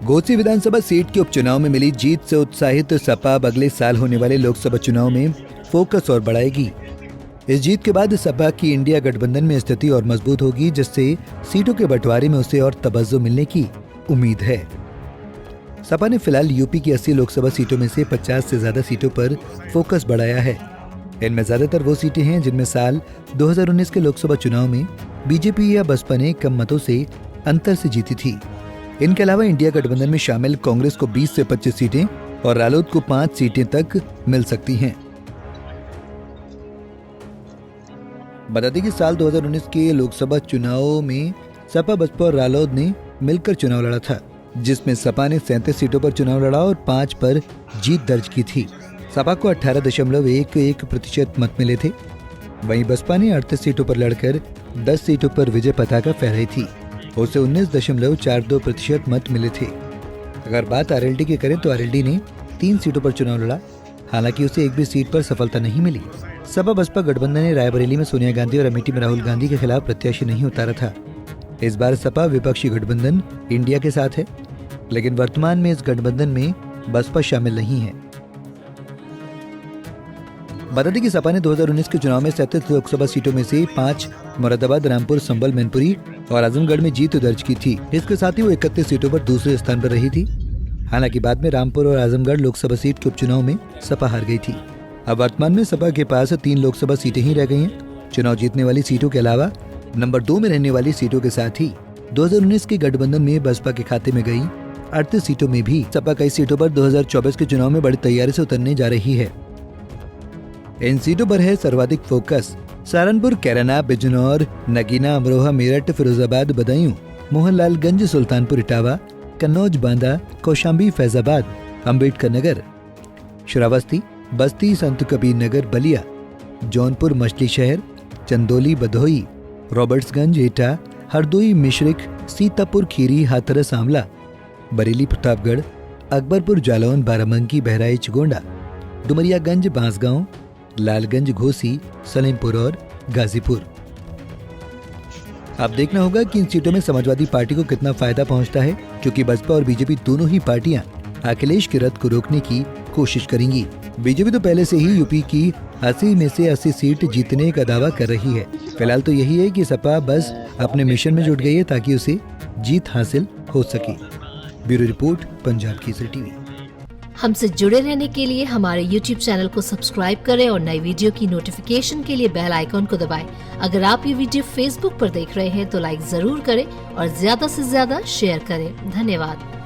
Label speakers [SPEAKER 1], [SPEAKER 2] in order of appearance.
[SPEAKER 1] घोसी विधानसभा seat के उपचुनाव में मिली जीत से उत्साहित सपा अब अगले साल होने वाले लोकसभा चुनाव में फोकस और बढ़ाएगी। इस जीत के बाद सपा की इंडिया गठबंधन में स्थिति और मजबूत होगी, जिससे सीटों के बंटवारे में उसे और तवज्जो मिलने की उम्मीद है। सपा ने फिलहाल यूपी की 80 लोकसभा सीटों में से 50 से ज्यादा सीटों पर फोकस बढ़ाया है। इनमें ज्यादातर वो सीटें हैं जिनमें साल 2019 के लोकसभा चुनाव में बीजेपी या बसपा ने कम मतों से अंतर से जीती थी। इनके अलावा इंडिया गठबंधन में शामिल कांग्रेस को 20 से 25 सीटें और रालोद को 5 सीटें तक मिल सकती हैं। बता दें कि साल 2019 के लोकसभा चुनाव में सपा, बसपा और रालोद ने मिलकर चुनाव लड़ा था, जिसमें सपा ने 37 सीटों पर चुनाव लड़ा और 5 पर जीत दर्ज की थी। सपा को 18.11% मत मिले थे। वहीं बसपा ने 38 सीटों पर लड़कर 10 सीटों पर विजय पताका फहराई थी। उसे 19.42% मत मिले थे। अगर बात आरएलडी की करें तो आरएलडी ने 3 सीटों पर चुनाव लड़ा, हालांकि उसे एक भी सीट पर सफलता नहीं मिली। सपा बसपा गठबंधन ने रायबरेली में सोनिया गांधी और अमेठी में राहुल गांधी के खिलाफ प्रत्याशी नहीं उतारा था। इस बार सपा विपक्षी गठबंधन इंडिया के साथ है, लेकिन वर्तमान में इस गठबंधन में बसपा शामिल नहीं है। बता दें कि सपा ने 2019 के चुनाव में 37 लोकसभा सीटों में से 5 मुरादाबाद, रामपुर, संभल, मैनपुरी और आजमगढ़ में जीत दर्ज की थी। इसके साथ ही वो 31 सीटों पर दूसरे स्थान पर रही थी। हालांकि बाद में रामपुर और आजमगढ़ लोकसभा सीट के उपचुनाव में सपा हार गई थी। अब वर्तमान में सपा के पास 3 लोकसभा सीटें ही रह गई हैं। चुनाव जीतने वाली सीटों के अलावा नंबर 2 में रहने वाली सीटों के साथ ही 2019 के गठबंधन में बसपा के खाते में गई 38 सीटों में भी सपा कई सीटों पर 2024 के चुनाव में बड़ी तैयारी से उतरने जा रही है। इन सीटों पर है सर्वाधिक फोकस। सहारनपुर, कैराना, बिजनौर, नगीना, अमरोहा, मेरठ, फिरोजाबाद, बदायूं, मोहनलालगंज, सुल्तानपुर, इटावा, कन्नौज, बांदा, कौशाम्बी, फैजाबाद, अम्बेडकर नगर, श्रावस्ती, बस्ती, संत कबीर नगर, बलिया, जौनपुर, मछली शहर, चंदौली, भदोही, रॉबर्ट्सगंज, एटा, हरदोई, मिश्रिक, सीतापुर, खीरी, हाथरस, आंवला, बरेली, प्रतापगढ़, अकबरपुर, जालौन, बाराबंकी, बहराइच, गोंडा, डुमरियागंज, बांसगांव, लालगंज, घोसी, सलेमपुर और गाजीपुर। अब देखना होगा कि इन सीटों में समाजवादी पार्टी को कितना फायदा पहुंचता है, क्योंकि बसपा और बीजेपी दोनों ही पार्टियां अखिलेश के रथ को रोकने की कोशिश करेंगी। बीजेपी तो पहले से ही यूपी की 80 में से 80 सीट जीतने का दावा कर रही है। फिलहाल तो यही है कि सपा बस अपने मिशन में जुट गई है ताकि उसे जीत हासिल हो सके। Bureau report, Punjab Kesari TV.
[SPEAKER 2] हमसे जुड़े रहने के लिए हमारे YouTube चैनल को सब्सक्राइब करें और नई वीडियो की नोटिफिकेशन के लिए बेल आइकॉन को दबाएं। अगर आप ये वीडियो Facebook पर देख रहे हैं तो लाइक जरूर करें और ज्यादा से ज्यादा शेयर करें। धन्यवाद।